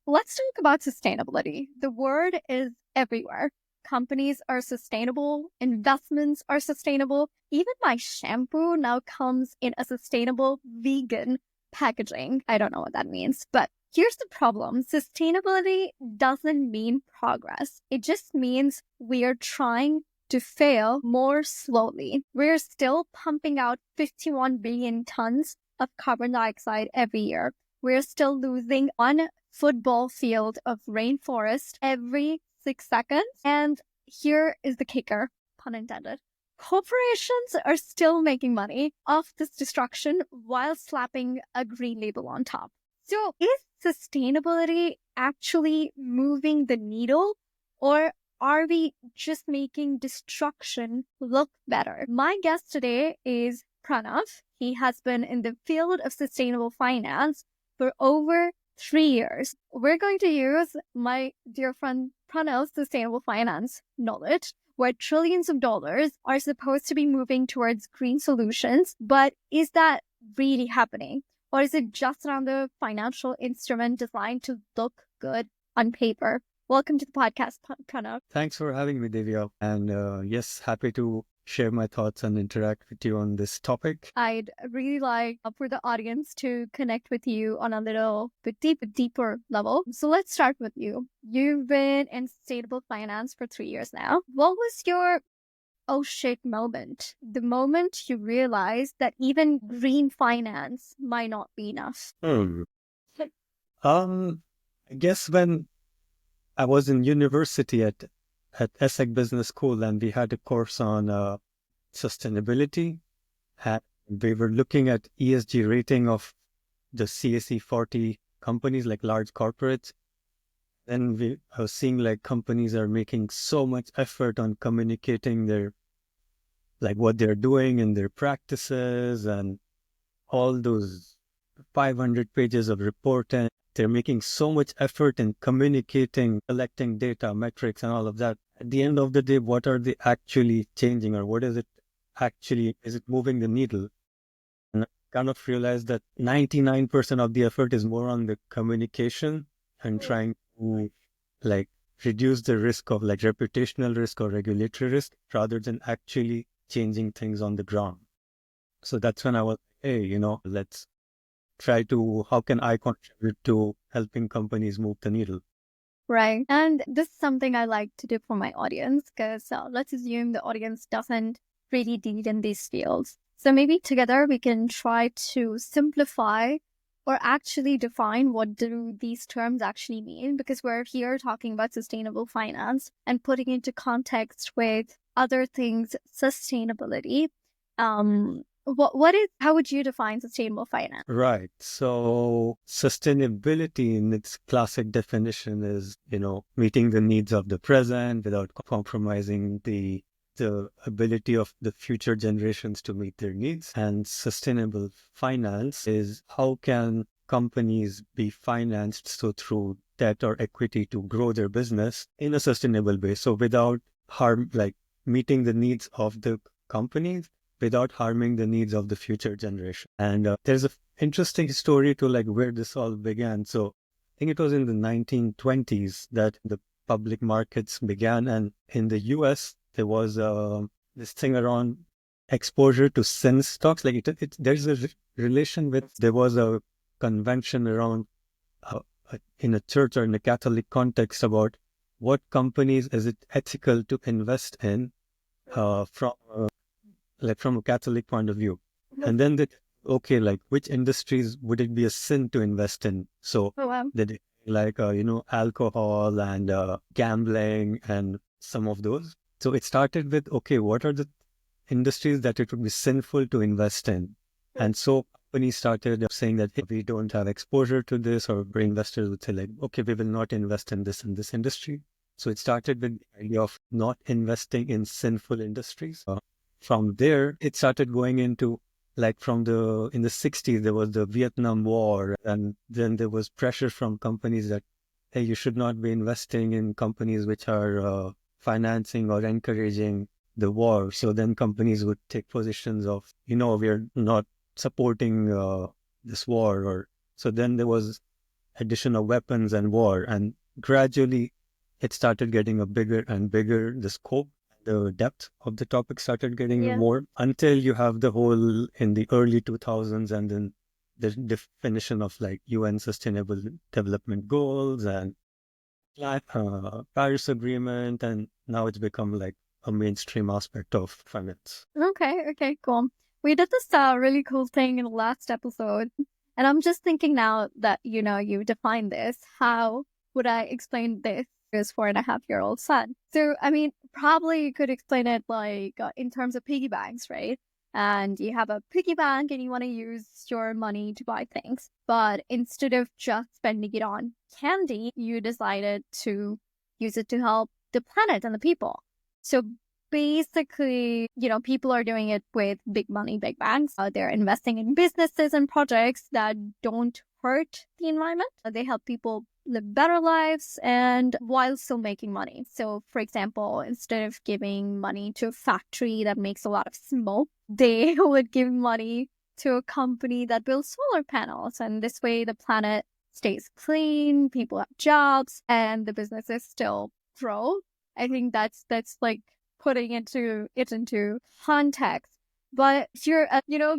Let's talk about sustainability. The word is everywhere. Companies are sustainable, investments are sustainable. Even my shampoo now comes in a sustainable vegan packaging. I don't know what that means, but here's the problem. Sustainability doesn't mean progress. It just means we are trying to fail more slowly. We're still pumping out 51 billion tons of carbon dioxide every year. We're still losing one football field of rainforest every 6 seconds. And here is the kicker, pun intended. Corporations are still making money off this destruction while slapping a green label on top. So is sustainability actually moving the needle, or are we just making destruction look better? My guest today is Pranav. He has been in the field of sustainable finance for over 3 years. We're going to use my dear friend Pranav's sustainable finance knowledge, where trillions of dollars are supposed to be moving towards green solutions. But is that really happening? Or is it just another financial instrument designed to look good on paper? Welcome to the podcast, Pranav. Thanks for having me, Divya. And yes, happy to share my thoughts and interact with you on this topic. I'd really like for the audience to connect with you on a little bit deeper level. So let's start with you. You've been in sustainable finance for 3 years now. What was your oh shit moment? The moment you realized that even green finance might not be enough. I guess when I was in university at ESSEC Business School, and we had a course on sustainability. And we were looking at ESG rating of the CAC 40 companies, like large corporates. Then I was seeing like companies are making so much effort on communicating like what they're doing and their practices and all those 500 pages of reporting. They're making so much effort in communicating, collecting data, metrics, and all of that. At the end of the day, what are they actually changing, or what is it actually, is it moving the needle? And I kind of realized that 99% of the effort is more on the communication and trying to like reduce the risk of like reputational risk or regulatory risk rather than actually changing things on the ground. So that's when I was, hey, let's try to, how can I contribute to helping companies move the needle? Right. And this is something I like to do for my audience, because let's assume the audience doesn't really deal in these fields. So maybe together we can try to simplify or actually define what do these terms actually mean, because we're here talking about sustainable finance and putting into context with other things, sustainability. How would you define sustainable finance? Right. So sustainability in its classic definition is, meeting the needs of the present without compromising the ability of the future generations to meet their needs. And sustainable finance is how can companies be financed so through debt or equity to grow their business in a sustainable way. So without like meeting the needs of the companies without harming the needs of the future generation. And there's an interesting story to like where this all began. So I think it was in the 1920s that the public markets began. And in the US, there was this thing around exposure to sin stocks. Like there's a relation with, there was a convention around in a church or in a Catholic context about what companies is it ethical to invest in from a Catholic point of view. And then like which industries would it be a sin to invest in? So like, alcohol and gambling and some of those. So it started with, okay, what are the industries that it would be sinful to invest in? And so companies started saying that if we don't have exposure to this, or investors would say like, okay, we will not invest in this industry. So it started with the idea of not investing in sinful industries. From there, it started going into like in the 60s, there was the Vietnam War. And then there was pressure from companies that, hey, you should not be investing in companies which are financing or encouraging the war. So then companies would take positions of, we're not supporting this war. So then there was addition of weapons and war. And gradually it started getting a bigger and bigger, the scope, the depth of the topic started getting more, until you have the whole in the early 2000s, and then the definition of like UN Sustainable Development Goals and Paris Agreement, and now it's become like a mainstream aspect of finance. Okay, cool. We did this really cool thing in the last episode, and I'm just thinking now that you defined this. How would I explain this to his 4.5-year-old son? So, I mean, probably you could explain it like in terms of piggy banks, right? And you have a piggy bank and you want to use your money to buy things. But instead of just spending it on candy, you decided to use it to help the planet and the people. So basically, people are doing it with big money, big banks. They're investing in businesses and projects that don't hurt the environment. They help people live better lives and while still making money. So, for example, instead of giving money to a factory that makes a lot of smoke, they would give money to a company that builds solar panels. And this way, the planet stays clean, people have jobs, and the businesses still grow. I think that's like putting it into context. But if you're,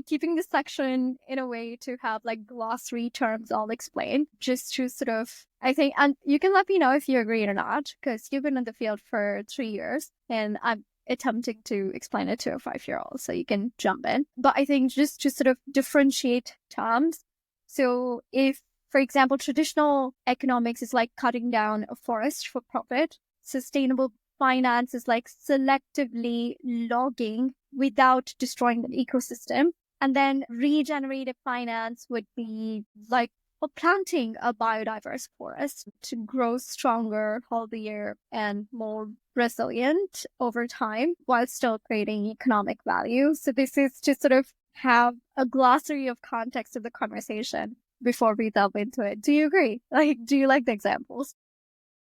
keeping this section in a way to have like glossary terms all explained, just to sort of, I think, and you can let me know if you agree or not, because you've been in the field for 3 years and I'm attempting to explain it to a 5-year-old, so you can jump in. But I think just to sort of differentiate terms. So if, for example, traditional economics is like cutting down a forest for profit, sustainable finance is like selectively logging without destroying the ecosystem. And then regenerative finance would be like planting a biodiverse forest to grow stronger, healthier, and more resilient over time while still creating economic value. So this is to sort of have a glossary of context of the conversation before we delve into it. Do you agree? Like, do you like the examples?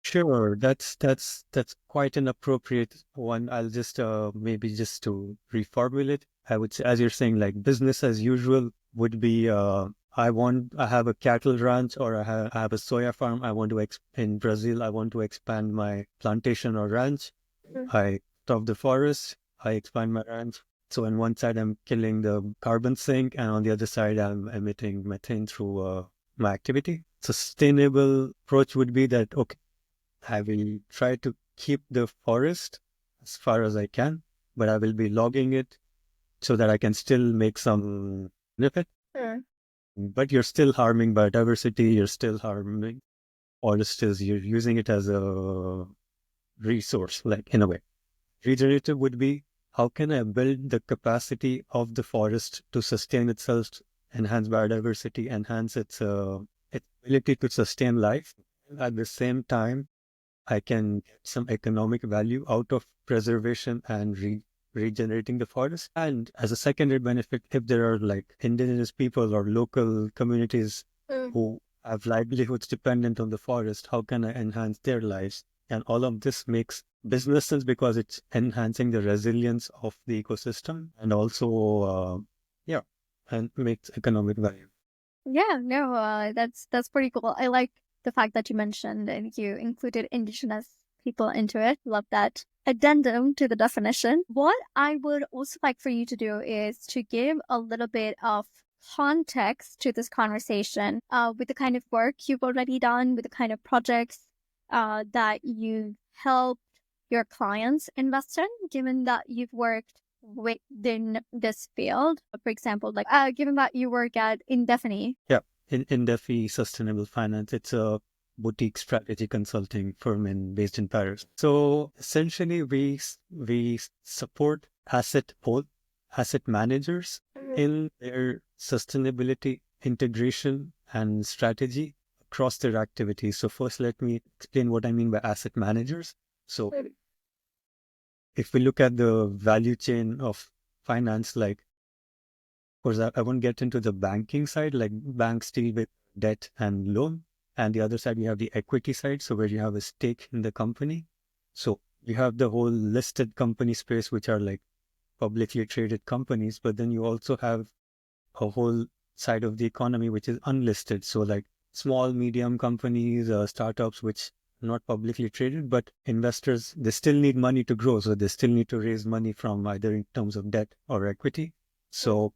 Sure, that's quite an appropriate one. I'll just maybe just to reformulate, I would say, as you're saying, like business as usual would be I have a cattle ranch, or I have a soya farm. I want to in Brazil, I want to expand my plantation or ranch. I stop the forest, I expand my ranch. So on one side, I'm killing the carbon sink, and on the other side, I'm emitting methane through my activity. Sustainable approach would be that, okay, I will try to keep the forest as far as I can, but I will be logging it so that I can still make some benefit. Sure. But you're still harming biodiversity, you're still harming forests, you're using it as a resource, like in a way. Regenerative would be, how can I build the capacity of the forest to sustain itself, enhance biodiversity, enhance its ability to sustain life. At the same time, I can get some economic value out of preservation and regenerating the forest. And as a secondary benefit, if there are like indigenous people or local communities who have livelihoods dependent on the forest, how can I enhance their lives? And all of this makes business sense because it's enhancing the resilience of the ecosystem, and also, and makes economic value. Yeah, no, that's pretty cool. I like the fact that you mentioned and you included indigenous people into it. Love that addendum to the definition. What I would also like for you to do is to give a little bit of context to this conversation with the kind of work you've already done, with the kind of projects that you've helped your clients invest in, given that you've worked within this field. For example, like given that you work at Indefinite. Yeah, in DeFi Sustainable Finance, it's a boutique strategy consulting firm based in Paris. So essentially, we support asset managers in their sustainability integration and strategy across their activities. So first, let me explain what I mean by asset managers. So if we look at the value chain of finance, like, of course, I won't get into the banking side, like banks deal with debt and loan. And the other side, we have the equity side, so where you have a stake in the company. So you have the whole listed company space, which are like publicly traded companies, but then you also have a whole side of the economy, which is unlisted. So like small, medium companies, startups, which are not publicly traded, but investors, they still need money to grow. So they still need to raise money from either in terms of debt or equity. So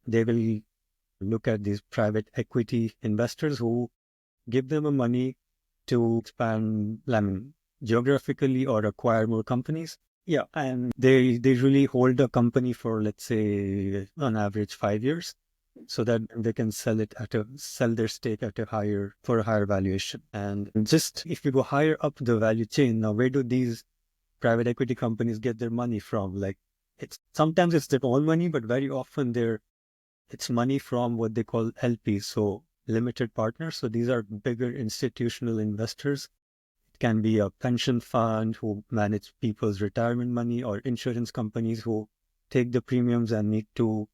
they will look at these private equity investors who give them a money to expand, I mean, geographically or acquire more companies. Yeah, and they really hold a company for, let's say, on average 5 years, so that they can sell their stake at a higher valuation. And just if we go higher up the value chain, now where do these private equity companies get their money from? Like, it's sometimes it's their own money, but very often it's money from what they call LPs, so limited partners. So these are bigger institutional investors. It can be a pension fund who manage people's retirement money, or insurance companies who take the premiums and need to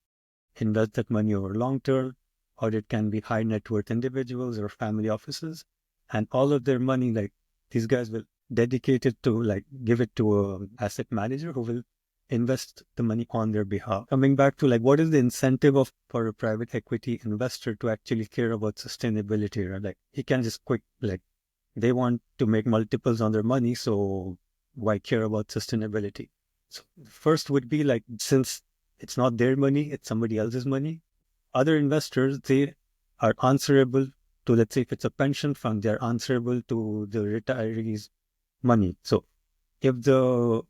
invest that money over long term, or it can be high net worth individuals or family offices. And all of their money, like, these guys will dedicate it to, like, give it to a asset manager who will invest the money on their behalf. Coming back to, like, what is the incentive for a private equity investor to actually care about sustainability, right? Like, he can just like, they want to make multiples on their money, so why care about sustainability? So first would be, like, since it's not their money, it's somebody else's money. Other investors, they are answerable to, let's say, if it's a pension fund, they're answerable to the retirees' money. So if the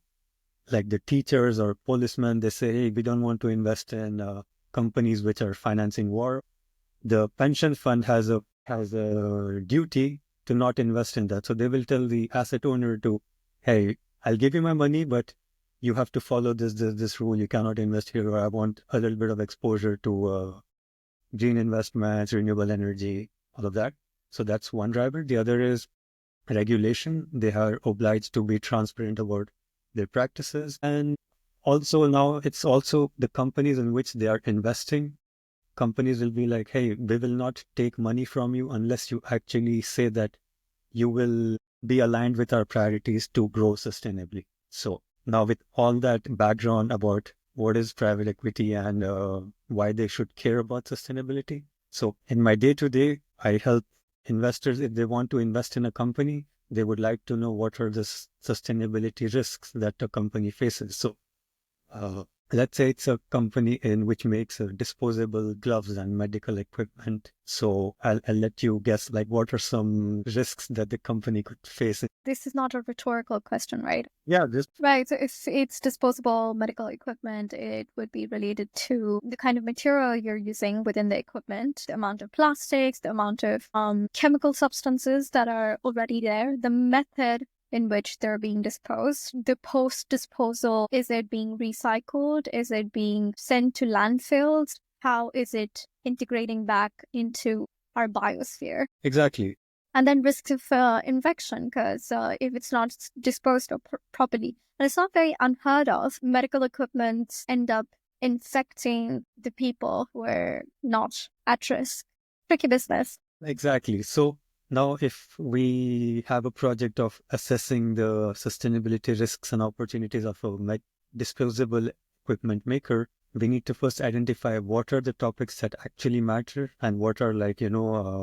teachers or policemen, they say, hey, we don't want to invest in companies which are financing war, the pension fund has a duty to not invest in that. So they will tell the asset owner to, hey, I'll give you my money, but you have to follow this rule. You cannot invest here, or I want a little bit of exposure to green investments, renewable energy, all of that. So that's one driver. The other is regulation. They are obliged to be transparent about their practices. And also now it's also the companies in which they are investing. Companies will be like, hey, we will not take money from you unless you actually say that you will be aligned with our priorities to grow sustainably. So now, with all that background about what is private equity and why they should care about sustainability. So in my day-to-day, I help investors, if they want to invest in a company, they would like to know what are the sustainability risks that a company faces. So uh, let's say it's a company in which makes disposable gloves and medical equipment. So I'll let you guess, like, what are some risks that the company could face? This is not a rhetorical question, right? Yeah, this. Right. So if it's disposable medical equipment, it would be related to the kind of material you're using within the equipment, the amount of plastics, the amount of chemical substances that are already there, the method in which they're being disposed, the post-disposal, is it being recycled? Is it being sent to landfills? How is it integrating back into our biosphere? Exactly. And then risks of infection, because if it's not disposed of properly, and it's not very unheard of, medical equipment end up infecting the people who are not at risk. Tricky business. Exactly. So now, if we have a project of assessing the sustainability risks and opportunities of a disposable equipment maker, we need to first identify what are the topics that actually matter and what are, like,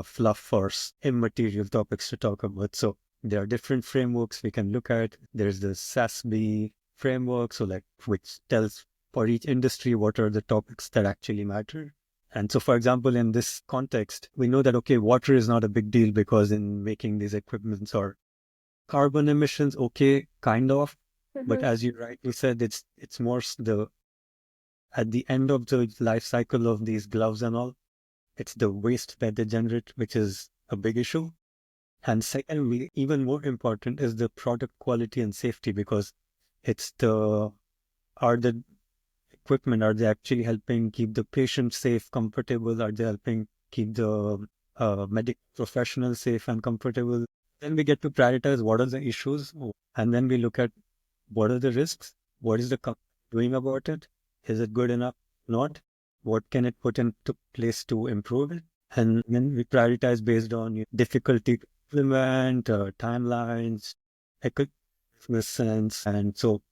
fluff or immaterial topics to talk about. So there are different frameworks we can look at. There's the SASB framework, so, like, which tells for each industry what are the topics that actually matter. And so, for example, in this context, we know that, okay, water is not a big deal because in making these equipments, or carbon emissions, okay, kind of. But as you rightly said, it's more at the end of the life cycle of these gloves and all, it's the waste that they generate, which is a big issue. And secondly, even more important is the product quality and safety, because it's are the equipment, are they actually helping keep the patient safe, comfortable? Are they helping keep the medical professionals safe and comfortable? Then we get to prioritize what are the issues, and then we look at what are the risks, what is the company doing about it, is it good enough, not, what can it put into place to improve it, and then we prioritize based on difficulty to implement, timelines, economic, and so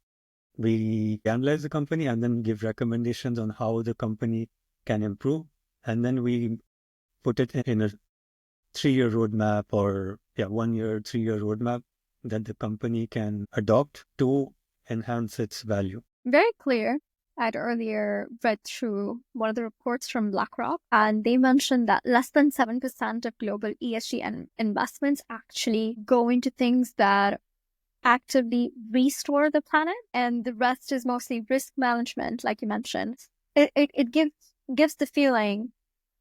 we analyze the company and then give recommendations on how the company can improve. And then we put it in a 3-year roadmap or 1 year, 3-year roadmap that the company can adopt to enhance its value. Very clear. I'd earlier read through one of the reports from BlackRock, and they mentioned that less than 7% of global ESG investments actually go into things that actively restore the planet, and the rest is mostly risk management, like you mentioned. It gives the feeling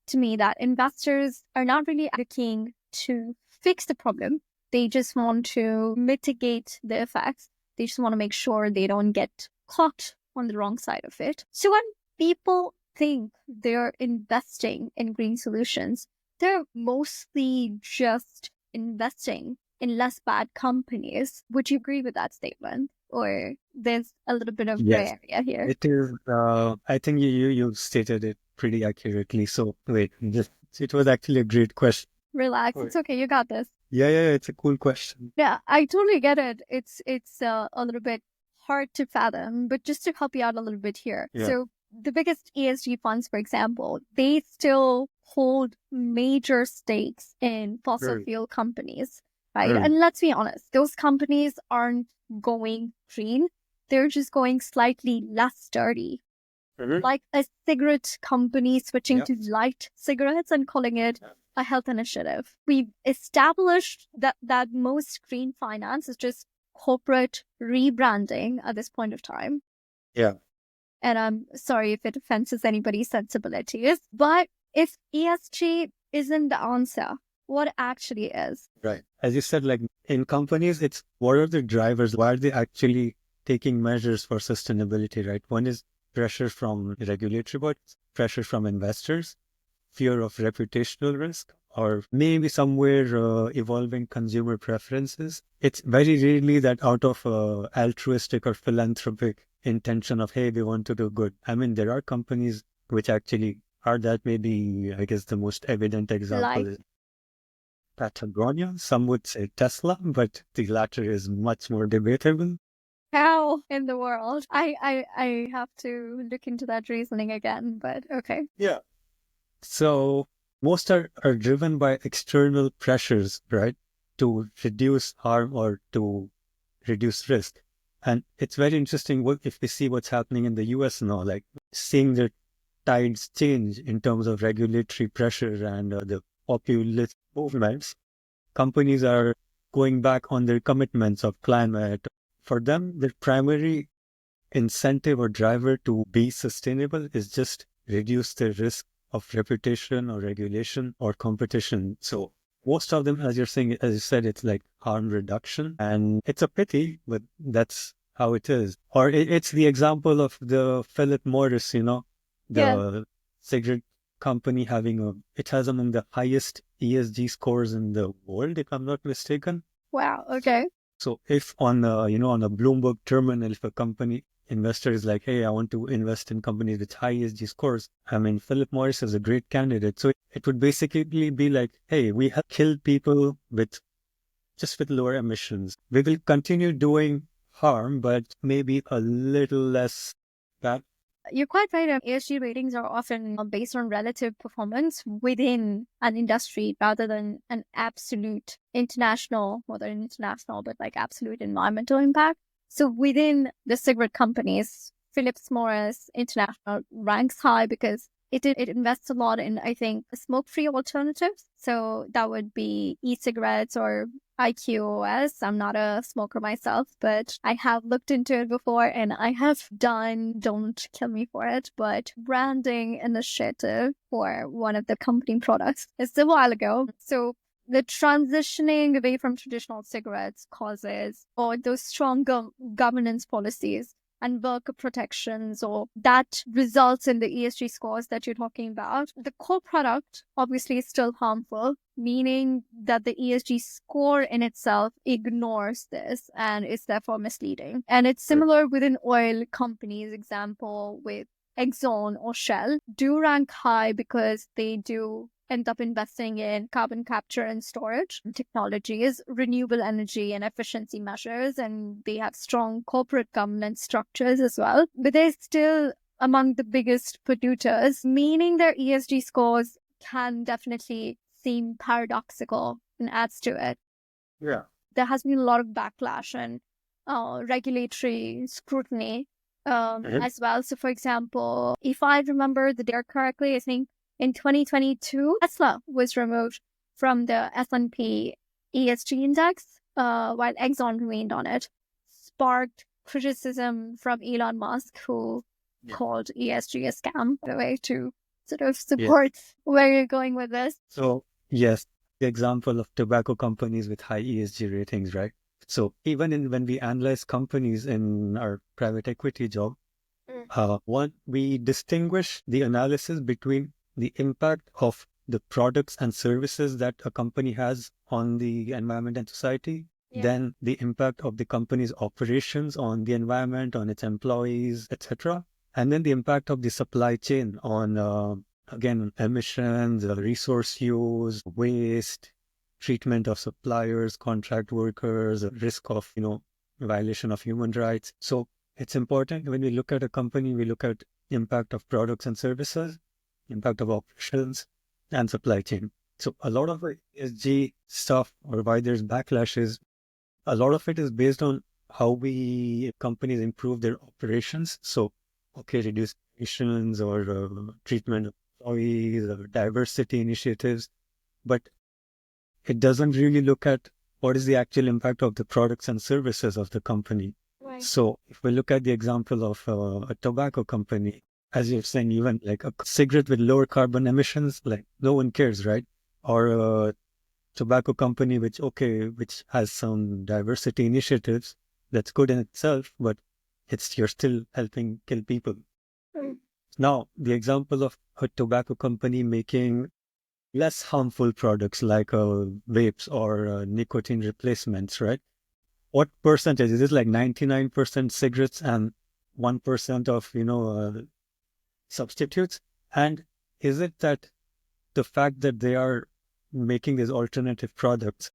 to me that investors are not really looking to fix the problem. They just want to mitigate the effects. They just want to make sure they don't get caught on the wrong side of it. So when people think they're investing in green solutions, they're mostly just investing in less bad companies. Would you agree with that statement? Or there's a little bit of gray area here? It is, I think you stated it pretty accurately. So wait, it was actually a great question. Relax. It's okay. You got this. Yeah, it's a cool question. Yeah, I totally get it. It's a little bit hard to fathom, but just to help you out a little bit here. Yeah. So the biggest ESG funds, for example, they still hold major stakes in fossil fuel companies, right? And let's be honest, those companies aren't going green. They're just going slightly less dirty. Like a cigarette company switching to light cigarettes and calling it a health initiative. We've established that most green finance is just corporate rebranding at this point of time. Yeah. And I'm sorry if it offends anybody's sensibilities, but if ESG isn't the answer, what actually is? Right. As you said, like in companies, it's what are the drivers? Why are they actually taking measures for sustainability, right? One is pressure from regulatory bodies, pressure from investors, fear of reputational risk, or maybe somewhere evolving consumer preferences. It's very rarely that out of altruistic or philanthropic intention of, hey, we want to do good. I mean, there are companies which actually are that. Maybe, I guess, the most evident example is Patagonia. Some would say Tesla, but the latter is much more debatable. How in the world? I have to look into that reasoning again, but okay. Yeah. So most are driven by external pressures, right? To reduce harm or to reduce risk. And it's very interesting if we see what's happening in the US now, like seeing the tides change in terms of regulatory pressure and the populist movements. Companies are going back on their commitments of climate. For them, the primary incentive or driver to be sustainable is just reduce the risk of reputation or regulation or competition. So most of them, as you're saying, as you said, it's like harm reduction. And it's a pity, but that's how it is. Or it's the example of the Philip Morris, the cigarette company it has among the highest ESG scores in the world, if I'm not mistaken. Wow. Okay. So if on a Bloomberg terminal, if a company investor is like, hey, I want to invest in companies with high ESG scores, I mean, Philip Morris is a great candidate. So it would basically be like, hey, we have killed people with lower emissions. We will continue doing harm, but maybe a little less bad. You're quite right. ESG ratings are often based on relative performance within an industry rather than an absolute international, but like absolute environmental impact. So within the cigarette companies, Philip Morris International ranks high because it invests a lot in, I think, smoke-free alternatives. So that would be e-cigarettes or IQOS. I'm not a smoker myself, but I have looked into it before and I have done, don't kill me for it, but branding initiative for one of the company products. It's a while ago. So the transitioning away from traditional cigarettes causes, or those strong governance policies and worker protections, or that results in the ESG scores that you're talking about. The core product obviously is still harmful, meaning that the ESG score in itself ignores this and is therefore misleading. And it's similar within oil companies, example with Exxon or Shell, do rank high because they do end up investing in carbon capture and storage technologies, renewable energy and efficiency measures, and they have strong corporate governance structures as well. But they're still among the biggest polluters, meaning their ESG scores can definitely seem paradoxical and adds to it. Yeah. There has been a lot of backlash and regulatory scrutiny as well. So, for example, if I remember the date correctly, I think in 2022, Tesla was removed from the S&P ESG index, while Exxon remained on it, sparked criticism from Elon Musk, who called ESG a scam, in a way to sort of support where you're going with this. So, yes, the example of tobacco companies with high ESG ratings, right? So even when we analyze companies in our private equity job, we distinguish the analysis between the impact of the products and services that a company has on the environment and society, then the impact of the company's operations on the environment, on its employees, etc., and then the impact of the supply chain on, again, emissions, resource use, waste, treatment of suppliers, contract workers, risk of, violation of human rights. So it's important when we look at a company, we look at impact of products and services, impact of operations, and supply chain. So a lot of the ESG stuff, or why there's backlash, is a lot of it is based on how companies improve their operations. So, reduce emissions or treatment of employees or diversity initiatives, but it doesn't really look at what is the actual impact of the products and services of the company. Right. So if we look at the example of a tobacco company, as you're saying, even like a cigarette with lower carbon emissions, like no one cares, right? Or a tobacco company which has some diversity initiatives, that's good in itself, but you're still helping kill people. Now, the example of a tobacco company making less harmful products like vapes or nicotine replacements, right? What percentage? Is it like 99% cigarettes and 1% of, substitutes? And is it that the fact that they are making these alternative products,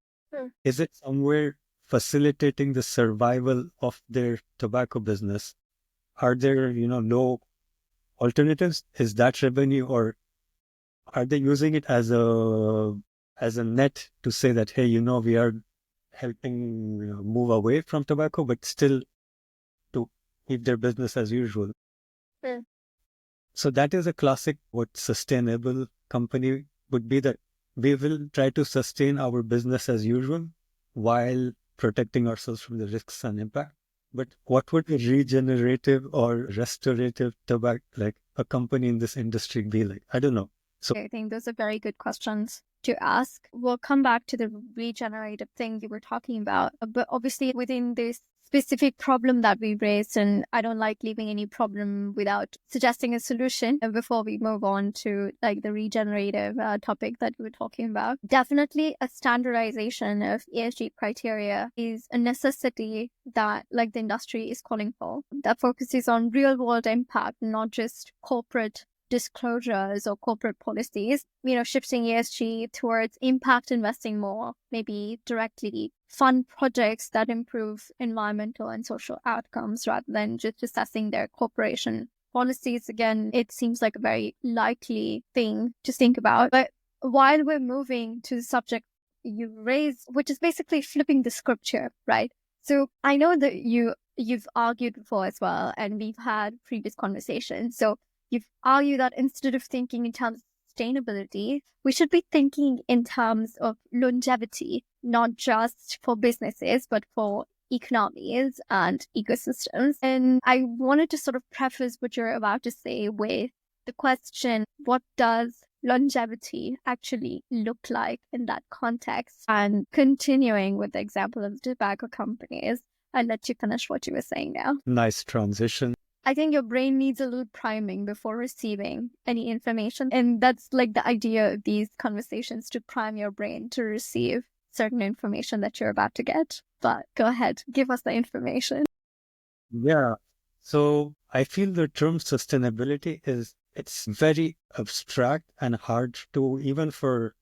is it somewhere facilitating the survival of their tobacco business? Are there, no alternatives? Is that revenue, or are they using it as a net to say that, hey, we are helping move away from tobacco, but still to keep their business as usual? So that is a classic what sustainable company would be, that we will try to sustain our business as usual while protecting ourselves from the risks and impact. But what would a regenerative or restorative tobacco, like a company in this industry, be like? I don't know. So I think those are very good questions to ask. We'll come back to the regenerative thing you were talking about, but obviously within this specific problem that we raised, and I don't like leaving any problem without suggesting a solution before we move on to like the regenerative topic that we were talking about. Definitely a standardization of ESG criteria is a necessity that like the industry is calling for, that focuses on real world impact, not just corporate disclosures or corporate policies, shifting ESG towards impact investing more, maybe directly fund projects that improve environmental and social outcomes rather than just assessing their corporation policies. Again, it seems like a very likely thing to think about. But while we're moving to the subject you raised, which is basically flipping the scripture, right? So I know that you've argued before as well, and we've had previous conversations. So you've argued that instead of thinking in terms of sustainability, we should be thinking in terms of longevity, not just for businesses, but for economies and ecosystems. And I wanted to sort of preface what you're about to say with the question, what does longevity actually look like in that context? And continuing with the example of tobacco companies, I'll let you finish what you were saying now. Nice transition. I think your brain needs a little priming before receiving any information. And that's like the idea of these conversations, to prime your brain to receive certain information that you're about to get. But go ahead, give us the information. Yeah. So I feel the term sustainability it's very abstract and hard to, even for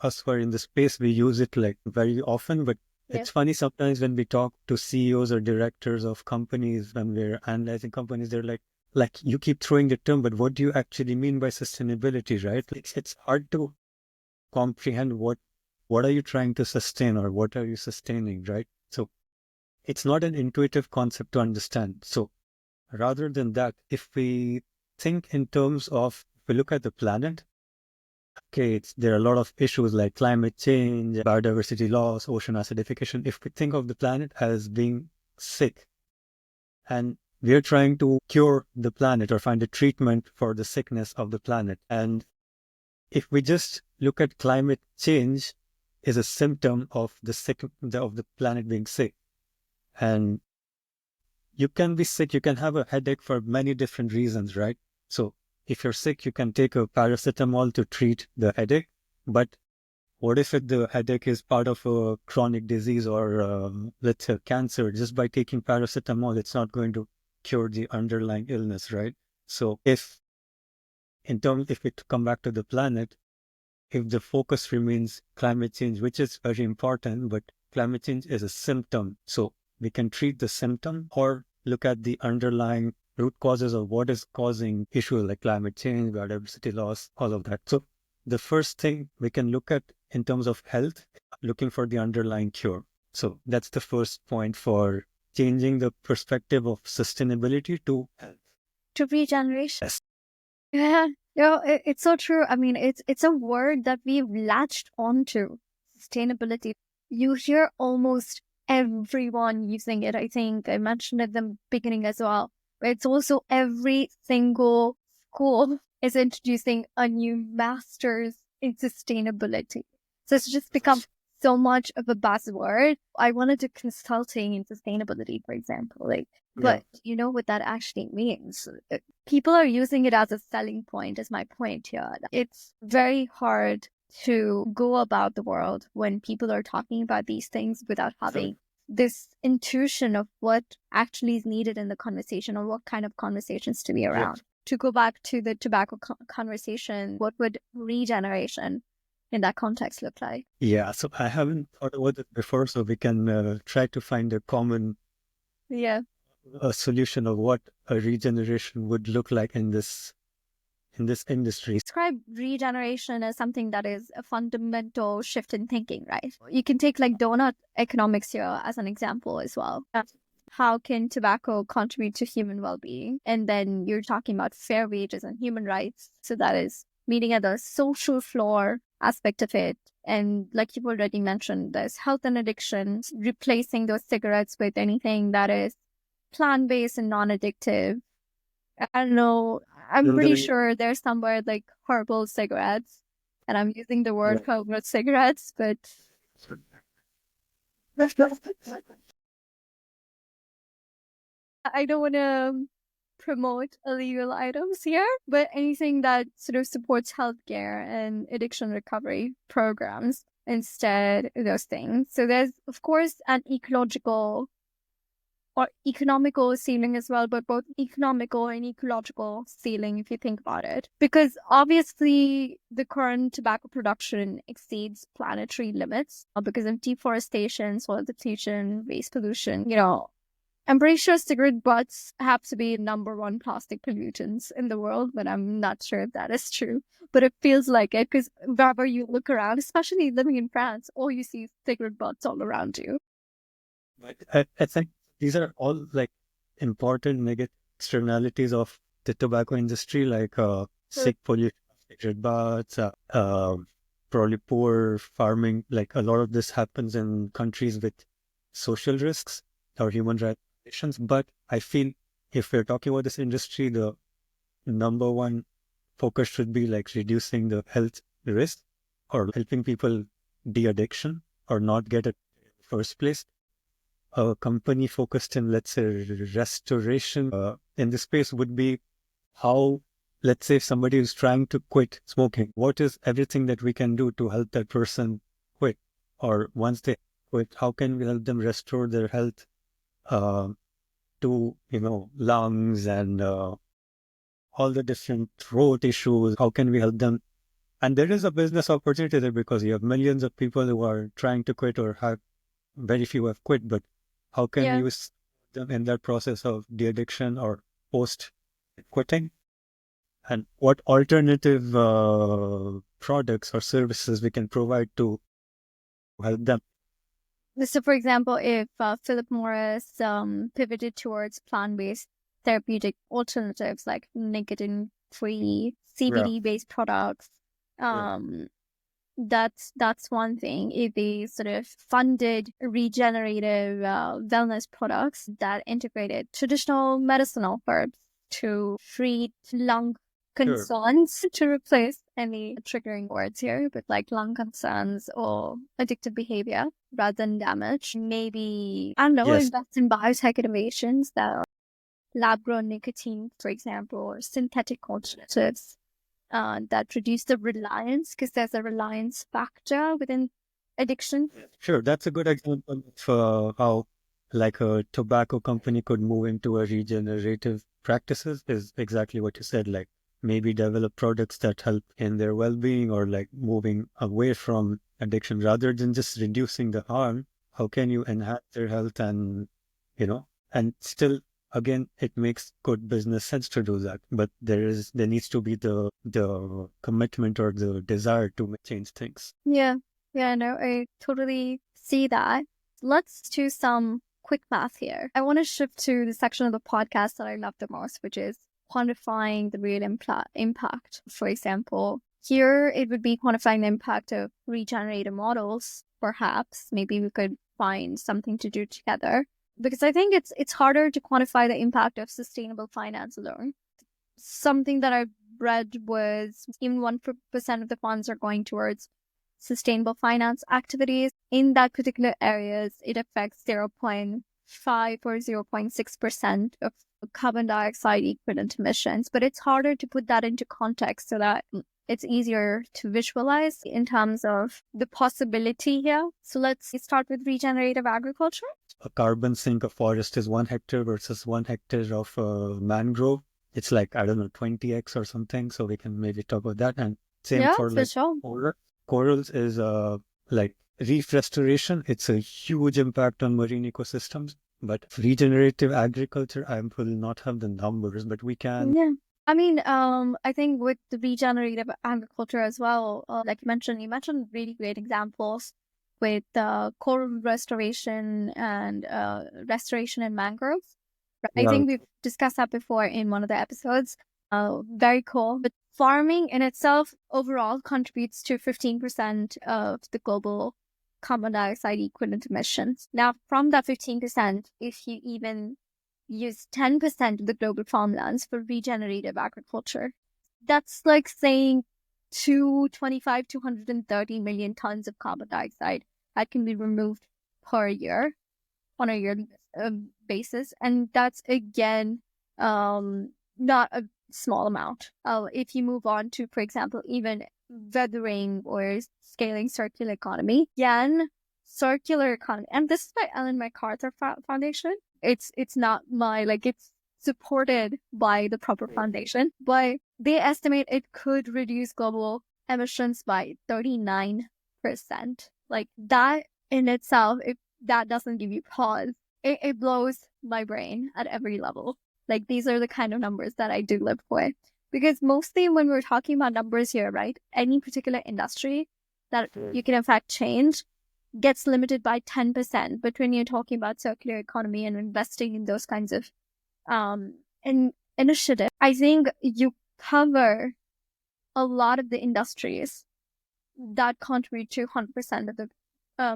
us who are in the space, we use it like very often, but it's funny sometimes when we talk to CEOs or directors of companies, when we're analyzing companies, they're like you keep throwing the term, but what do you actually mean by sustainability, right? It's hard to comprehend what are you trying to sustain or what are you sustaining, right? So it's not an intuitive concept to understand. So rather than that, if we think in terms of, if we look at the planet, okay, there are a lot of issues like climate change, biodiversity loss, ocean acidification. If we think of the planet as being sick and we are trying to cure the planet or find a treatment for the sickness of the planet. And if we just look at climate change is a symptom of of the planet being sick. And you can be sick, you can have a headache for many different reasons, right? So if you're sick, you can take a paracetamol to treat the headache. But what if the headache is part of a chronic disease or let's say cancer? Just by taking paracetamol, it's not going to cure the underlying illness, right? So if we come back to the planet, if the focus remains climate change, which is very important, but climate change is a symptom. So we can treat the symptom or look at the underlying root causes of what is causing issues like climate change, biodiversity loss, all of that. So the first thing we can look at in terms of health, looking for the underlying cure. So that's the first point for changing the perspective of sustainability to health. To regeneration. Yes. Yeah, it's so true. I mean, it's a word that we've latched onto, sustainability. You hear almost everyone using it. I think I mentioned at the beginning as well. But it's also every single school is introducing a new master's in sustainability. So it's just become so much of a buzzword. I want to do consulting in sustainability, for example. But you know what that actually means? People are using it as a selling point, is my point here. It's very hard to go about the world when people are talking about these things without having this intuition of what actually is needed in the conversation or what kind of conversations to be around. To go back to the tobacco conversation, what would regeneration in that context look like? Yeah, so I haven't thought about it before, so we can try to find a common solution of what a regeneration would look like in this industry. Describe regeneration as something that is a fundamental shift in thinking, right? You can take like donut economics here as an example as well. How can tobacco contribute to human well-being? And then you're talking about fair wages and human rights. So that is meeting at the social floor aspect of it. And like you've already mentioned, there's health and addiction, replacing those cigarettes with anything that is plant-based and non-addictive. I don't know. I'm pretty sure there's somewhere like herbal cigarettes, and I'm using the word herbal cigarettes, but I don't want to promote illegal items here, but anything that sort of supports healthcare and addiction recovery programs instead of those things. So there's, of course, an ecological or economical ceiling as well, but both economical and ecological ceiling if you think about it. Because obviously the current tobacco production exceeds planetary limits because of deforestation, soil depletion, waste pollution. You know, I'm pretty sure cigarette butts have to be number one plastic pollutants in the world, but I'm not sure if that is true. But it feels like it because wherever you look around, especially living in France, all you see is cigarette butts all around you. But I think these are all like important negative externalities of the tobacco industry, like sick pollution, cigarette butts, probably poor farming. Like a lot of this happens in countries with social risks or human rights violations. But I feel if we're talking about this industry, the number one focus should be like reducing the health risk or helping people de-addiction or not get it in the first place. A company focused in, let's say, restoration in this space would be how, let's say, if somebody is trying to quit smoking, what is everything that we can do to help that person quit? Or once they quit, how can we help them restore their health to, lungs and all the different throat issues? How can we help them? And there is a business opportunity there because you have millions of people who are trying to quit or have very few have quit, but how can you use them in that process of de-addiction or post-quitting? And what alternative products or services we can provide to help them. So, for example, if Philip Morris pivoted towards plant-based therapeutic alternatives like nicotine-free Yeah. CBD-based products, Yeah. that's one thing. If they sort of funded regenerative wellness products that integrated traditional medicinal herbs to treat lung Sure. concerns, to replace any triggering words here, but like lung concerns or addictive behavior rather than damage. Maybe, I don't know, Yes. invest in biotech innovations that are lab-grown nicotine, for example, or synthetic alternatives that reduce the reliance, because there's a reliance factor within addiction. Sure. That's a good example of how like a tobacco company could move into a regenerative practices is exactly what you said. Like maybe develop products that help in their well-being or like moving away from addiction rather than just reducing the harm. How can you enhance their health and, and still again, it makes good business sense to do that. But there needs to be the commitment or the desire to change things. Yeah, no, I totally see that. Let's do some quick math here. I want to shift to the section of the podcast that I love the most, which is quantifying the real impact. For example, here it would be quantifying the impact of regenerative models. Perhaps maybe we could find something to do together, because I think it's harder to quantify the impact of sustainable finance alone. Something that I read was even 1% of the funds are going towards sustainable finance activities. In that particular areas, it affects 0.5 or 0.6% of carbon dioxide equivalent emissions. But it's harder to put that into context so that it's easier to visualize in terms of the possibility here. So let's start with regenerative agriculture. A carbon sink of forest is 1 hectare versus 1 hectare of mangrove. It's like, I don't know, 20x or something. So we can maybe talk about that. And same for like Sure. corals is like reef restoration. It's a huge impact on marine ecosystems. But regenerative agriculture, I will not have the numbers, but we can. Yeah. I mean, I think with the regenerative agriculture as well, like you mentioned really great examples with coral restoration and restoration in mangroves. I Yeah, think we've discussed that before in one of the episodes. Very cool. But farming in itself overall contributes to 15% of the global carbon dioxide equivalent emissions. Now, from that 15%, if you even use 10% of the global farmlands for regenerative agriculture, that's like saying 230 million tons of carbon dioxide that can be removed per year on a yearly basis. And that's, again, not a small amount. If you move on to, for example, even weathering or scaling circular economy, again, circular economy. And this is by Ellen MacArthur Foundation. It's not it's supported by the proper foundation, but they estimate it could reduce global emissions by 39%. Like that in itself, if that doesn't give you pause, it blows my brain at every level. Like these are the kind of numbers that I do live for. Because mostly when we're talking about numbers here, right, any particular industry that you can in fact change gets limited by 10%. But when you're talking about circular economy and investing in those kinds of initiatives, I think you cover a lot of the industries that contribute to 100% of the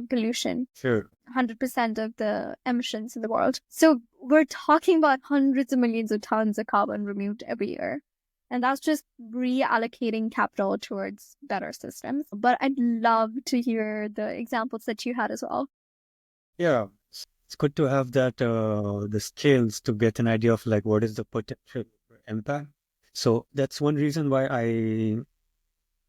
pollution. sure. 100% of the emissions in the world. So we're talking about hundreds of millions of tons of carbon removed every year. And that's just reallocating capital towards better systems. But I'd love to hear the examples that you had as well. Yeah, it's good to have that the scales to get an idea of like what is the potential impact. So that's one reason why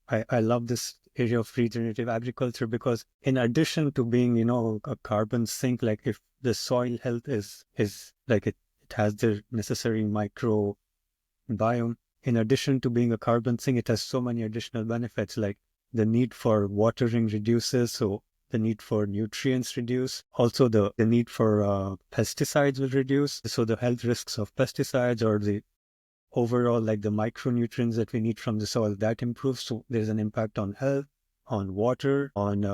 I love this area of regenerative agriculture, because in addition to being, a carbon sink, like if the soil health is like it has the necessary micro biome, in addition to being a carbon sink, it has so many additional benefits, like the need for watering reduces, so the need for nutrients reduce. Also, the need for pesticides will reduce, so the health risks of pesticides or the overall, like the micronutrients that we need from the soil, that improves. So there's an impact on health, on water, on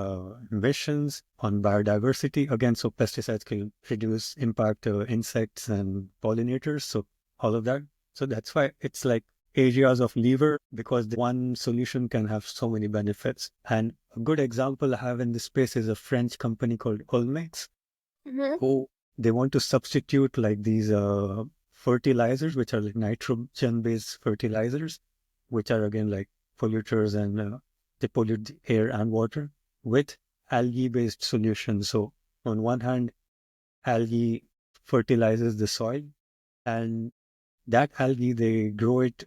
emissions, on biodiversity. Again, so pesticides can reduce impact insects and pollinators. So all of that. So that's why it's like areas of lever, because the one solution can have so many benefits. And a good example I have in this space is a French company called Olmex, who they want to substitute like these fertilizers, which are like nitrogen-based fertilizers, which are again like polluters and they pollute the air and water, with algae-based solutions. So on one hand, algae fertilizes the soil, and that algae, they grow it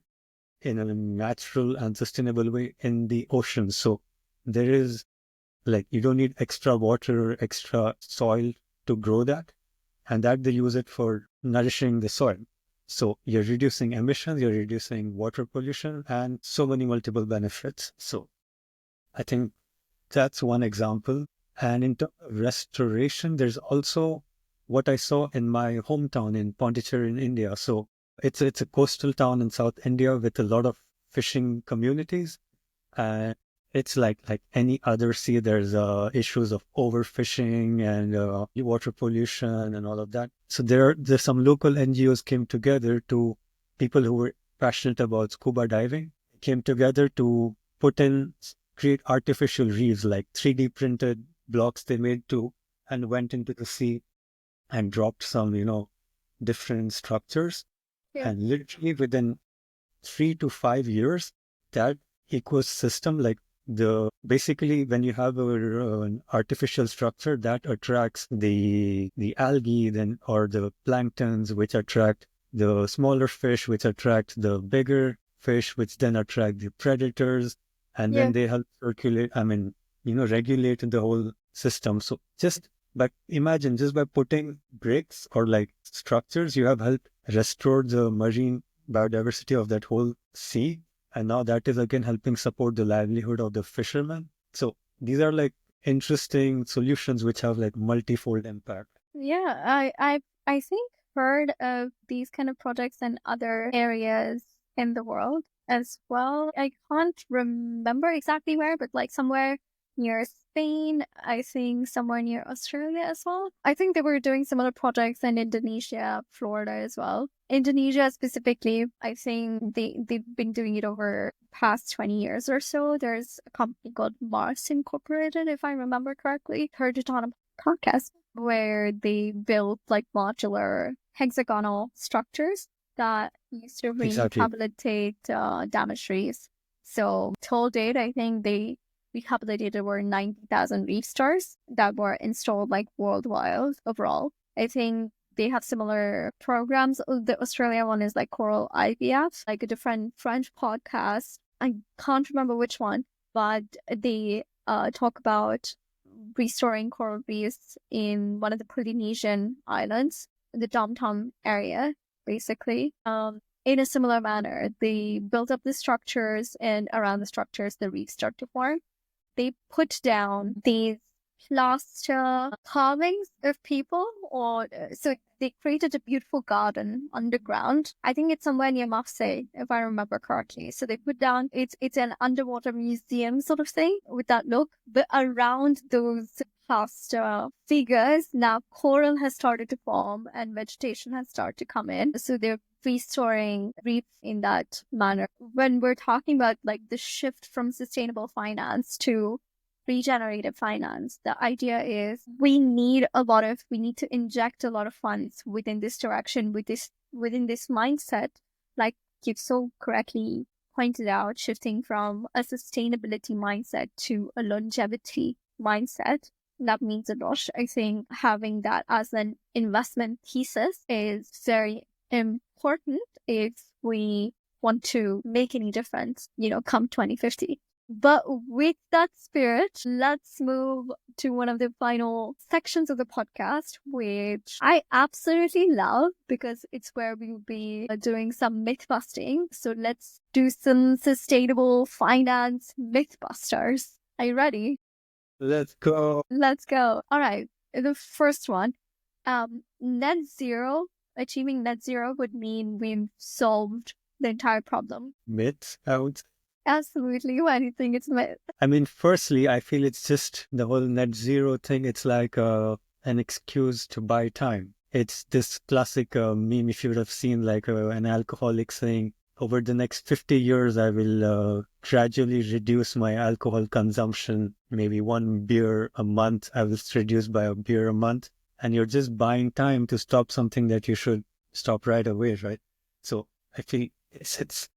in a natural and sustainable way in the ocean. So there is like, you don't need extra water or extra soil to grow that. And that they use it for nourishing the soil. So you're reducing emissions, you're reducing water pollution, and so many multiple benefits. So I think that's one example. And in terms of restoration, there's also what I saw in my hometown in Pondicherry in India. So it's a coastal town in South India with a lot of fishing communities. And it's like any other sea, there's issues of overfishing and water pollution and all of that. So there's some local NGOs came together, to people who were passionate about scuba diving, came together to create artificial reefs, like 3D printed blocks they made too, and went into the sea and dropped some, different structures. Yeah. And literally within 3 to 5 years, that ecosystem, like basically when you have an artificial structure that attracts the algae, then, or the planktons, which attract the smaller fish, which attract the bigger fish, which then attract the predators, and then they help circulate, regulate the whole system. So but imagine, just by putting bricks or like structures, you have helped restore the marine biodiversity of that whole sea. And now that is again helping support the livelihood of the fishermen. So these are like interesting solutions which have like multifold impact. Yeah, I think heard of these kind of projects in other areas in the world as well. I can't remember exactly where, but like somewhere near Spain, I think somewhere near Australia as well. I think they were doing similar projects in Indonesia, Florida as well. Indonesia specifically, I think they've been doing it over past 20 years or so. There's a company called Mars Incorporated, if I remember correctly. Heard it on a podcast where they built like modular hexagonal structures that used to Exactly. rehabilitate damaged reefs. So till date, I think they rehabilitated over 90,000 reef stars that were installed like worldwide overall. I think they have similar programs. The Australia one is like Coral IVF, like a different French podcast. I can't remember which one, but they talk about restoring coral reefs in one of the Polynesian islands, the downtown area, basically. In a similar manner, they built up the structures, and around the structures, the reefs start to form. They put down these plaster carvings of people, or so they created a beautiful garden underground. I think it's somewhere near Marseille, if I remember correctly. So they put down it's an underwater museum sort of thing with that look, but around those plaster figures, now coral has started to form and vegetation has started to come in. So they're restoring reef in that manner. When we're talking about like the shift from sustainable finance to regenerative finance, the idea is we need to inject a lot of funds within this direction, within this mindset, like you've so correctly pointed out, shifting from a sustainability mindset to a longevity mindset. That means a lot. I think having that as an investment thesis is very important if we want to make any difference, come 2050. But with that spirit, let's move to one of the final sections of the podcast, which I absolutely love because it's where we will be doing some myth busting. So let's do some sustainable finance myth busters. Are you ready? Let's go. Let's go. All right. The first one, net zero, achieving net zero would mean we've solved the entire problem? Myths, I would. Absolutely. Why do you think it's myth? I mean, firstly, I feel it's just the whole net zero thing. It's like an excuse to buy time. It's this classic meme, if you would have seen, like an alcoholic saying, over the next 50 years, I will gradually reduce my alcohol consumption. Maybe one beer a month, I will reduce by a beer a month. And you're just buying time to stop something that you should stop right away, right? So I feel it's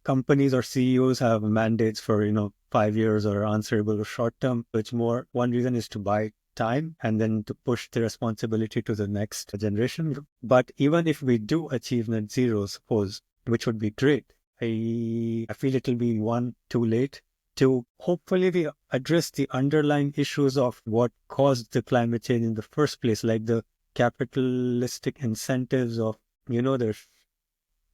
companies or CEOs have mandates for, 5 years or answerable or short term. It's more, one reason is to buy time and then to push the responsibility to the next generation. But even if we do achieve net zero, suppose, which would be great, I feel it'll be too late to hopefully we address the underlying issues of what caused the climate change in the first place, like the capitalistic incentives of, the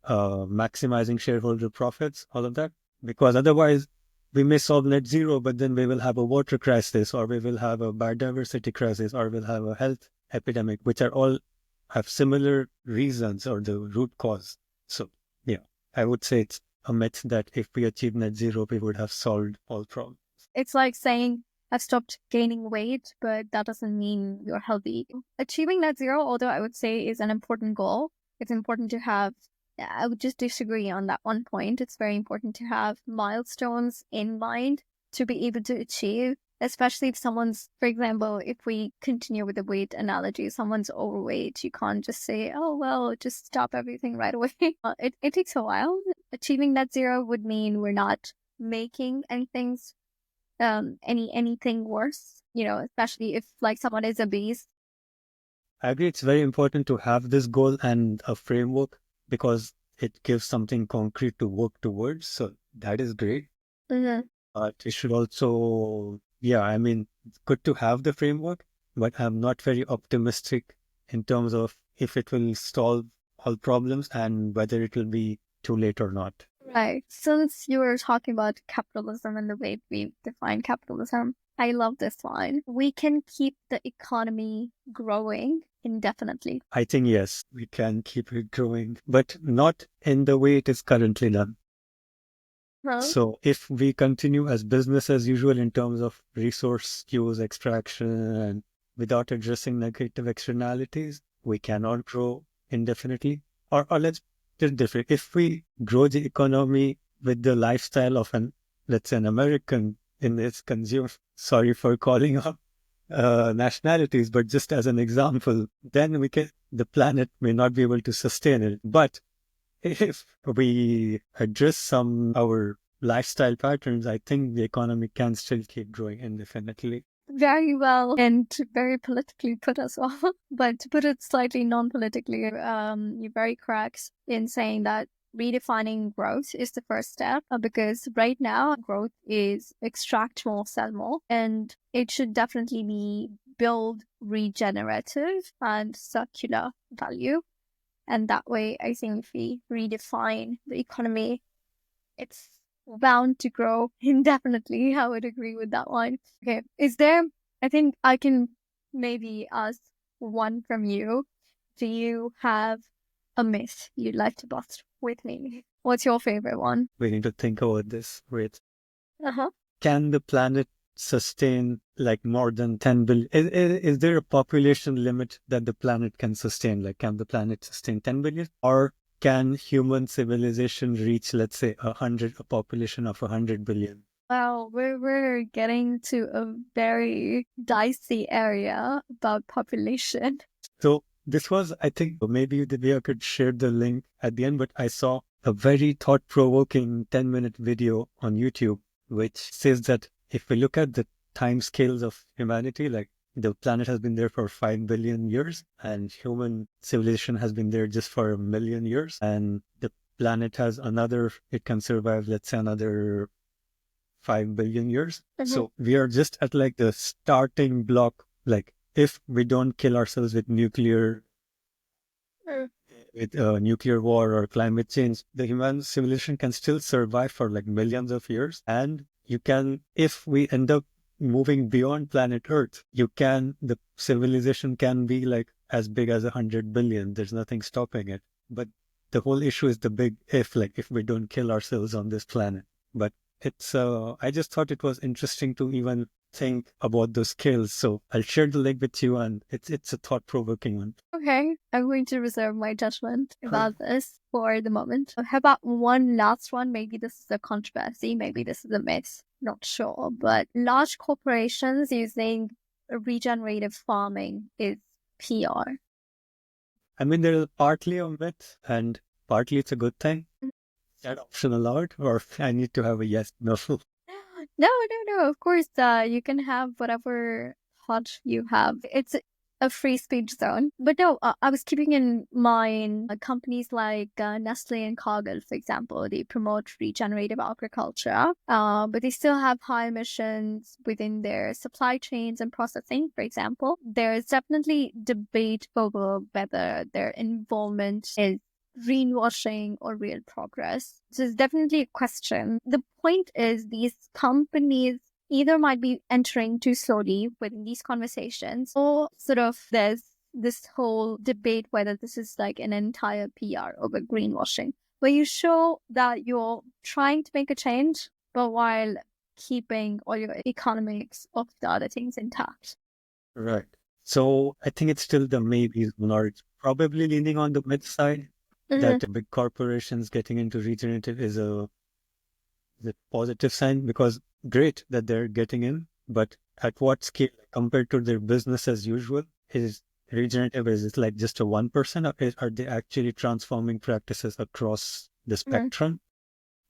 maximizing shareholder profits, all of that. Because otherwise, we may solve net zero, but then we will have a water crisis, or we will have a biodiversity crisis, or we'll have a health epidemic, which are all have similar reasons or the root cause. So, yeah, I would say it's a myth that if we achieve net zero, we would have solved all problems. It's like saying, I've stopped gaining weight, but that doesn't mean you're healthy. Achieving net zero, although I would say is an important goal, it's important to have, I would just disagree on that one point. It's very important to have milestones in mind to be able to achieve, especially if someone's, for example, if we continue with the weight analogy, someone's overweight, you can't just say, oh, well, just stop everything right away. It takes a while. Achieving net zero would mean we're not making anything worse, especially if like someone is obese. I agree. It's very important to have this goal and a framework because it gives something concrete to work towards. So that is great. Mm-hmm. But it should also, it's good to have the framework, but I'm not very optimistic in terms of if it will solve all problems and whether it will be too late or not. Right. Since you were talking about capitalism and the way we define capitalism, I love this line. We can keep the economy growing indefinitely. I think, yes, we can keep it growing, but not in the way it is currently done. Huh? So if we continue as business as usual in terms of resource use, extraction, and without addressing negative externalities, we cannot grow indefinitely. Or let's just different. If we grow the economy with the lifestyle of let's say an American in its consumer, sorry for calling up nationalities, but just as an example, then the planet may not be able to sustain it. But if we address our lifestyle patterns, I think the economy can still keep growing indefinitely. Very well and very politically put as well. But to put it slightly non-politically, you're very correct in saying that redefining growth is the first step because right now growth is extract more, sell more, and it should definitely be build regenerative and circular value. And that way, I think if we redefine the economy, it's bound to grow indefinitely. I would agree with that one. Okay. I think I can maybe ask one from you. Do you have a myth you'd like to bust with me? What's your favorite one? We need to think about this. Wait, Uh-huh. can the planet sustain like more than 10 billion? Is there a population limit that the planet can sustain? Like, can the planet sustain 10 billion? Or can human civilization reach, let's say, a population of 100 billion? Well, we're getting to a very dicey area about population. So this was, I think, maybe Divya could share the link at the end, but I saw a very thought-provoking 10-minute video on YouTube, which says that if we look at the time scales of humanity, like the planet has been there for 5 billion years and human civilization has been there just for 1 million years. And the planet has it can survive, let's say, another 5 billion years. Mm-hmm. So we are just at like the starting block. Like if we don't kill ourselves with nuclear war or climate change, the human civilization can still survive for like millions of years. And if we end up moving beyond planet Earth, the civilization can be like as big as 100 billion. There's nothing stopping it. But the whole issue is the big if, like if we don't kill ourselves on this planet. But it's, I just thought it was interesting to even think about those skills. So I'll share the link with you, and it's a thought-provoking one. Okay, I'm going to reserve my judgment about this for the moment. How about one last one? Maybe this is a controversy, maybe this is a myth, not sure. But large corporations using regenerative farming is PR. I mean, there's partly a myth and partly it's a good thing. Is that option allowed, or I need to have a yes, no? No. Of course, you can have whatever thought you have. It's a free speech zone. But no, I was keeping in mind companies like Nestle and Cargill, for example. They promote regenerative agriculture, but they still have high emissions within their supply chains and processing, for example. There's definitely debate over whether their involvement is greenwashing or real progress. So it's definitely a question. The point is these companies either might be entering too slowly within these conversations, or sort of there's this whole debate whether this is like an entire PR over greenwashing, where you show that you're trying to make a change, but while keeping all your economics of the other things intact. Right. So I think it's still the maybe or it's probably leaning on the mid side that big corporations getting into regenerative is a positive sign, because great that they're getting in, but at what scale compared to their business as usual? Is regenerative, is it like just a 1%, or are they actually transforming practices across the spectrum?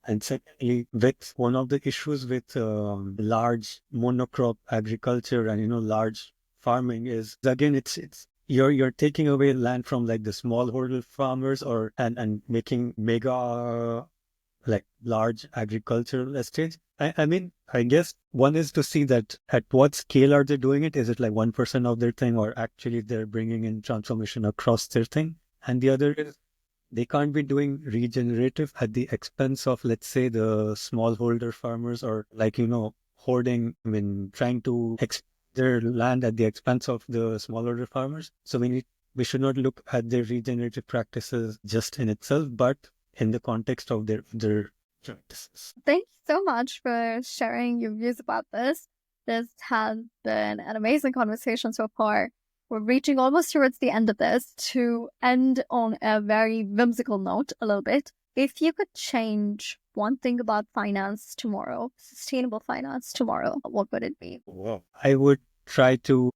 And secondly, with one of the issues with large monocrop agriculture and large farming is, again, it's you're taking away land from like the smallholder farmers or and making mega like large agricultural estates. I mean, I guess one is to see that at what scale are they doing it? Is it like 1% of their thing, or actually they're bringing in transformation across their thing? And the other is they can't be doing regenerative at the expense of, let's say, the smallholder farmers, or like, hoarding, I mean, trying to their land at the expense of the smallholder farmers. So we should not look at their regenerative practices just in itself, but in the context of their practices. Thank you so much for sharing your views about this. This has been an amazing conversation so far. We're reaching almost towards the end of this. To end on a very whimsical note a little bit, if you could change one thing about finance tomorrow, sustainable finance tomorrow, what would it be? Wow. I would try to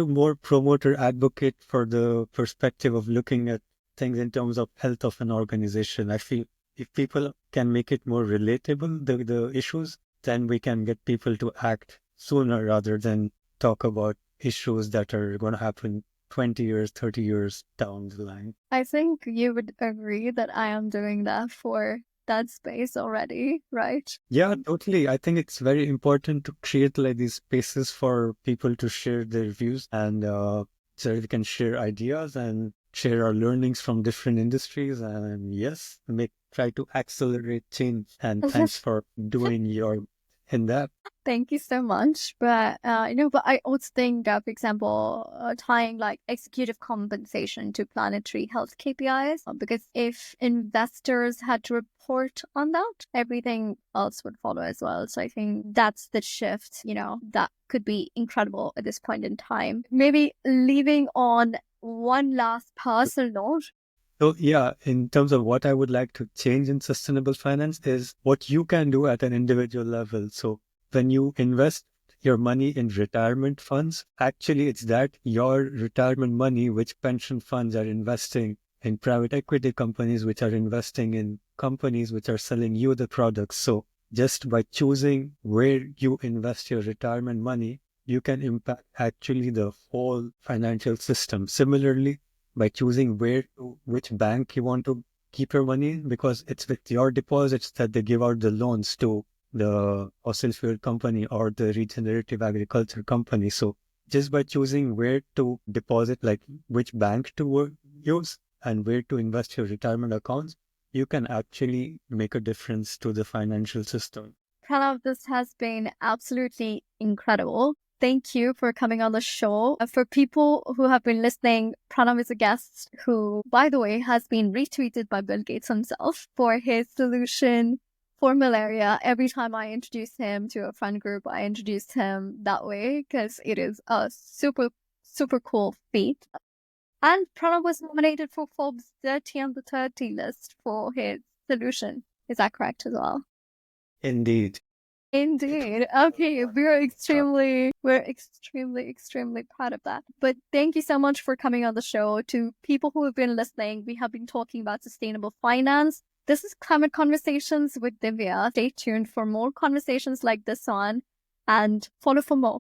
more promote or advocate for the perspective of looking at things in terms of health of an organization. I feel if people can make it more relatable, the issues, then we can get people to act sooner rather than talk about issues that are going to happen 20 years, 30 years down the line. I think you would agree that I am doing that for that space already, right? Yeah, totally. I think it's very important to create like these spaces for people to share their views, and so we can share ideas and share our learnings from different industries, and yes, try to accelerate change. And thanks for doing your in that. Thank you so much. But but I also think, for example, tying like executive compensation to planetary health KPIs, because if investors had to report on that, everything else would follow as well. So I think that's the shift, that could be incredible at this point in time. Maybe leaving on one last personal note. So yeah, in terms of what I would like to change in sustainable finance is what you can do at an individual level. So when you invest your money in retirement funds, actually it's that your retirement money, which pension funds are investing in private equity companies, which are investing in companies which are selling you the products. So just by choosing where you invest your retirement money, you can impact actually the whole financial system. Similarly, by choosing which bank you want to keep your money in, because it's with your deposits that they give out the loans to the fossil fuel company or the regenerative agriculture company. So just by choosing where to deposit, like which bank to use and where to invest your retirement accounts, you can actually make a difference to the financial system. Pranav, this has been absolutely incredible. thank you for coming on the show. For people who have been listening, Pranav is a guest who, by the way, has been retweeted by Bill Gates himself for his solution for malaria. Every time I introduce him to a friend group, I introduce him that way because it is a super, super cool feat. And Pranav was nominated for Forbes 30 under 30 list for his solution. Is that correct as well? Indeed. Indeed. Okay, we're extremely proud of that. But thank you so much for coming on the show. To people who have been listening, we have been talking about sustainable finance. This is Climate Conversations with Divya. Stay tuned for more conversations like this on and follow for more.